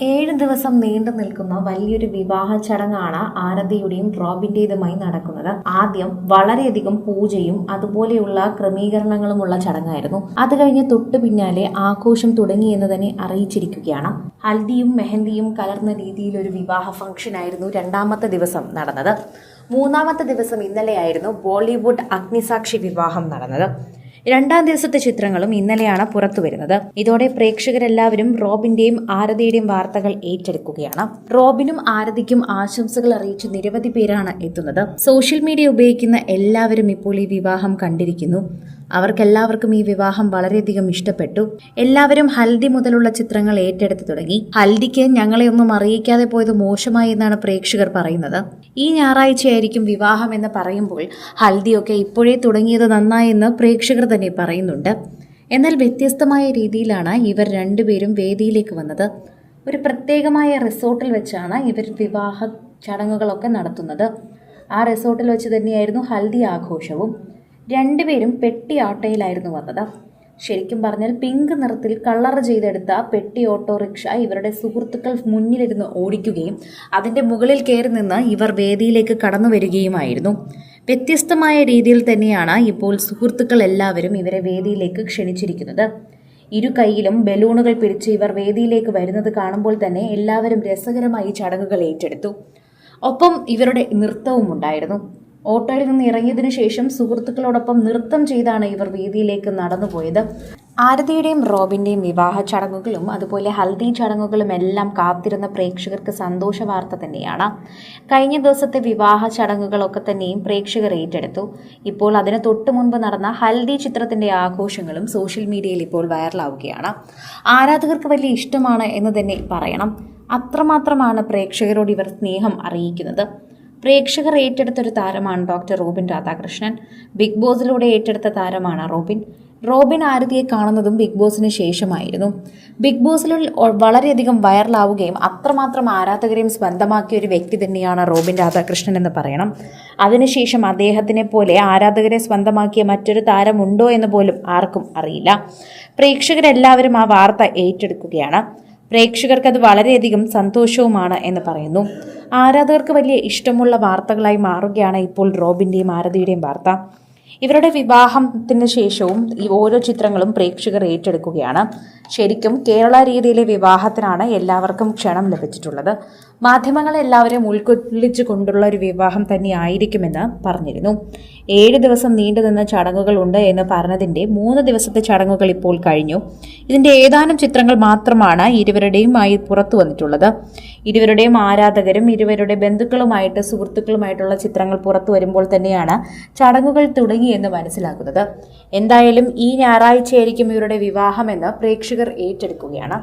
7 ദിവസം നീണ്ടു നിൽക്കുന്ന വലിയൊരു വിവാഹ ചടങ്ങാണ് ആരതിയുടെയും റോബിന്റേതുമായി നടക്കുന്നത്. ആദ്യം വളരെയധികം പൂജയും അതുപോലെയുള്ള ക്രമീകരണങ്ങളുമുള്ള ചടങ്ങായിരുന്നു. അത് കഴിഞ്ഞ് തൊട്ടു പിന്നാലെ ആഘോഷം തുടങ്ങിയെന്ന് തന്നെ അറിയിച്ചിരിക്കുകയാണ്. ഹൽദിയും മെഹന്തിയും കലർന്ന രീതിയിലൊരു വിവാഹ ഫംഗ്ഷനായിരുന്നു രണ്ടാമത്തെ ദിവസം നടന്നത്. മൂന്നാമത്തെ ദിവസം ഇന്നലെയായിരുന്നു ബോളിവുഡ് അഗ്നിസാക്ഷി വിവാഹം നടന്നത്. രണ്ടാം ദിവസത്തെ ചിത്രങ്ങളും ഇന്നലെയാണ് പുറത്തു വരുന്നത്. ഇതോടെ പ്രേക്ഷകരെല്ലാവരും റോബിന്റെയും ആരതിയുടെയും വാർത്തകൾ ഏറ്റെടുക്കുകയാണ്. റോബിനും ആരതിക്കും ആശംസകൾ അറിയിച്ച് നിരവധി പേരാണ് എത്തുന്നത്. സോഷ്യൽ മീഡിയ ഉപയോഗിക്കുന്ന എല്ലാവരും ഇപ്പോൾ ഈ വിവാഹം കണ്ടിരിക്കുന്നു. അവർക്കെല്ലാവർക്കും ഈ വിവാഹം വളരെയധികം ഇഷ്ടപ്പെട്ടു. എല്ലാവരും ഹൽദി മുതലുള്ള ചിത്രങ്ങൾ ഏറ്റെടുത്തു തുടങ്ങി. ഹൽദിക്ക് ഞങ്ങളെ ഒന്നും അറിയിക്കാതെ പോയത് മോശമായി എന്നാണ് പ്രേക്ഷകർ പറയുന്നത്. ഈ ഞായറാഴ്ചയായിരിക്കും വിവാഹം എന്ന് പറയുമ്പോൾ ഹൽദിയൊക്കെ ഇപ്പോഴേ തുടങ്ങിയത് നന്നായെന്ന് പ്രേക്ഷകർ തന്നെ പറയുന്നുണ്ട്. എന്നാൽ വ്യത്യസ്തമായ രീതിയിലാണ് ഇവർ രണ്ടുപേരും വേദിയിലേക്ക് വന്നത്. ഒരു പ്രത്യേകമായ റിസോർട്ടിൽ വെച്ചാണ് ഇവർ വിവാഹ ചടങ്ങുകളൊക്കെ നടത്തുന്നത്. ആ റിസോർട്ടിൽ വെച്ച് തന്നെയായിരുന്നു ഹൽദി ആഘോഷവും. രണ്ടുപേരും പെട്ടി ആട്ടയിലായിരുന്നു വന്നത്. ശരിക്കും പറഞ്ഞാൽ പിങ്ക് നിറത്തിൽ കളർ ചെയ്തെടുത്ത പെട്ടി ഓട്ടോറിക്ഷ ഇവരുടെ സുഹൃത്തുക്കൾ മുന്നിലിരുന്ന് ഓടിക്കുകയും അതിൻ്റെ മുകളിൽ കയറി നിന്ന് ഇവർ വേദിയിലേക്ക് കടന്നു വരികയുമായിരുന്നു. വ്യത്യസ്തമായ രീതിയിൽ തന്നെയാണ് ഇപ്പോൾ സുഹൃത്തുക്കൾ എല്ലാവരും ഇവരെ വേദിയിലേക്ക് ക്ഷണിച്ചിരിക്കുന്നത്. ഇരു കൈയിലും ബലൂണുകൾ പിടിച്ച് ഇവർ വേദിയിലേക്ക് വരുന്നത് കാണുമ്പോൾ തന്നെ എല്ലാവരും രസകരമായി ചടങ്ങുകൾ ഏറ്റെടുത്തു. ഒപ്പം ഇവരുടെ നൃത്തവും ഉണ്ടായിരുന്നു. ഓട്ടോയിൽ നിന്ന് ഇറങ്ങിയതിനു ശേഷം സുഹൃത്തുക്കളോടൊപ്പം നൃത്തം ചെയ്താണ് ഇവർ വേദിയിലേക്ക് നടന്നുപോയത്. ആരതിയുടെയും റോബിന്റെയും വിവാഹ ചടങ്ങുകളും അതുപോലെ ഹൽദി ചടങ്ങുകളും എല്ലാം കാത്തിരുന്ന പ്രേക്ഷകർക്ക് സന്തോഷ വാർത്ത തന്നെയാണ്. കഴിഞ്ഞ ദിവസത്തെ വിവാഹ ചടങ്ങുകളൊക്കെ തന്നെയും പ്രേക്ഷകർ ഏറ്റെടുത്തു. ഇപ്പോൾ അതിന് തൊട്ടു മുൻപ് നടന്ന ഹൽദി ചിത്രത്തിന്റെ ആഘോഷങ്ങളും സോഷ്യൽ മീഡിയയിൽ ഇപ്പോൾ വൈറലാവുകയാണ്. ആരാധകർക്ക് വലിയ ഇഷ്ടമാണ് എന്ന് തന്നെ പറയണം. അത്രമാത്രമാണ് പ്രേക്ഷകരോട് ഇവർ സ്നേഹം അറിയിക്കുന്നത്. പ്രേക്ഷകർ ഏറ്റെടുത്തൊരു താരമാണ് ഡോക്ടർ റോബിൻ രാധാകൃഷ്ണൻ. ബിഗ് ബോസിലൂടെ ഏറ്റെടുത്ത താരമാണ് റോബിൻ ആരതിയെ കാണുന്നതും ബിഗ് ബോസിന് ശേഷമായിരുന്നു. ബിഗ് ബോസിൽ വളരെയധികം വൈറലാവുകയും അത്രമാത്രം ആരാധകരെയും സ്വന്തമാക്കിയ ഒരു വ്യക്തി തന്നെയാണ് റോബിൻ രാധാകൃഷ്ണൻ എന്ന് പറയണം. അതിനുശേഷം അദ്ദേഹത്തിനെ പോലെ ആരാധകരെ സ്വന്തമാക്കിയ മറ്റൊരു താരമുണ്ടോ എന്ന് പോലും ആർക്കും അറിയില്ല. പ്രേക്ഷകരെല്ലാവരും ആ വാർത്ത ഏറ്റെടുക്കുകയാണ്. പ്രേക്ഷകർക്ക് അത് വളരെയധികം സന്തോഷവുമാണ് എന്ന് പറയുന്നു. ആരാധകർക്ക് വലിയ ഇഷ്ടമുള്ള വാർത്തകളായി മാറുകയാണ് ഇപ്പോൾ റോബിന്റെയും ആരതിയുടെയും വാർത്ത. ഇവരുടെ വിവാഹത്തിന് ശേഷവും ഈ ഓരോ ചിത്രങ്ങളും പ്രേക്ഷകർ ഏറ്റെടുക്കുകയാണ്. ശരിക്കും കേരള രീതിയിലെ വിവാഹത്തിനാണ് എല്ലാവർക്കും ക്ഷണം ലഭിച്ചിട്ടുള്ളത്. മാധ്യമങ്ങളെല്ലാവരും ഉൾക്കൊള്ളിച്ചു കൊണ്ടുള്ള ഒരു വിവാഹം തന്നെ ആയിരിക്കുമെന്ന് പറഞ്ഞിരുന്നു. 7 ദിവസം നീണ്ടു നിന്ന ചടങ്ങുകൾ ഉണ്ട് എന്ന് പറഞ്ഞതിൻ്റെ 3 ദിവസത്തെ ചടങ്ങുകൾ ഇപ്പോൾ കഴിഞ്ഞു. ഇതിന്റെ ഏതാനും ചിത്രങ്ങൾ മാത്രമാണ് ഇരുവരുടെയുമായി പുറത്തു വന്നിട്ടുള്ളത്. ഇരുവരുടെയും ആരാധകരും ഇരുവരുടെ ബന്ധുക്കളുമായിട്ട് സുഹൃത്തുക്കളുമായിട്ടുള്ള ചിത്രങ്ങൾ പുറത്തു വരുമ്പോൾ തന്നെയാണ് ചടങ്ങുകൾ തുടങ്ങിയെന്ന് മനസ്സിലാക്കുന്നത്. എന്തായാലും ഈ ഞായറാഴ്ചയായിരിക്കും ഇവരുടെ വിവാഹമെന്ന് പ്രേക്ഷകർ ഏറ്റെടുക്കുകയാണ്.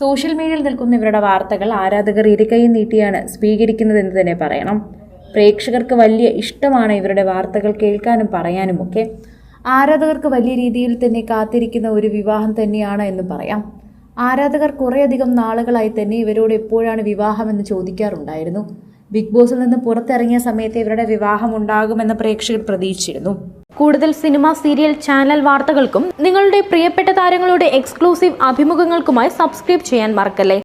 സോഷ്യൽ മീഡിയയിൽ നിൽക്കുന്ന ഇവരുടെ വാർത്തകൾ ആരാധകർ ഇരുകൈ നീട്ടിയാണ് സ്വീകരിക്കുന്നതെന്ന് തന്നെ പറയണം. പ്രേക്ഷകർക്ക് വലിയ ഇഷ്ടമാണ് ഇവരുടെ വാർത്തകൾ കേൾക്കാനും പറയാനുമൊക്കെ. ആരാധകർക്ക് വലിയ രീതിയിൽ തന്നെ കാത്തിരിക്കുന്ന ഒരു വിവാഹം തന്നെയാണ് എന്ന് പറയാം. ആരാധകർ കുറേയധികം നാളുകളായി തന്നെ ഇവരോട് എപ്പോഴാണ് വിവാഹമെന്ന് ചോദിക്കാറുണ്ടായിരുന്നു. ബിഗ് ബോസിൽ നിന്ന് പുറത്തിറങ്ങിയ സമയത്ത് ഇവരുടെ വിവാഹം ഉണ്ടാകുമെന്ന് പ്രേക്ഷകർ പ്രതീക്ഷിച്ചിരുന്നു. കൂടുതൽ സിനിമ, സീരിയൽ, ചാനൽ വാർത്തകൾക്കും നിങ്ങളുടെ പ്രിയപ്പെട്ട താരങ്ങളുടെ എക്സ്ക്ലൂസീവ് അഭിമുഖങ്ങൾക്കുമായി സബ്സ്ക്രൈബ് ചെയ്യാൻ മറക്കല്ലേ.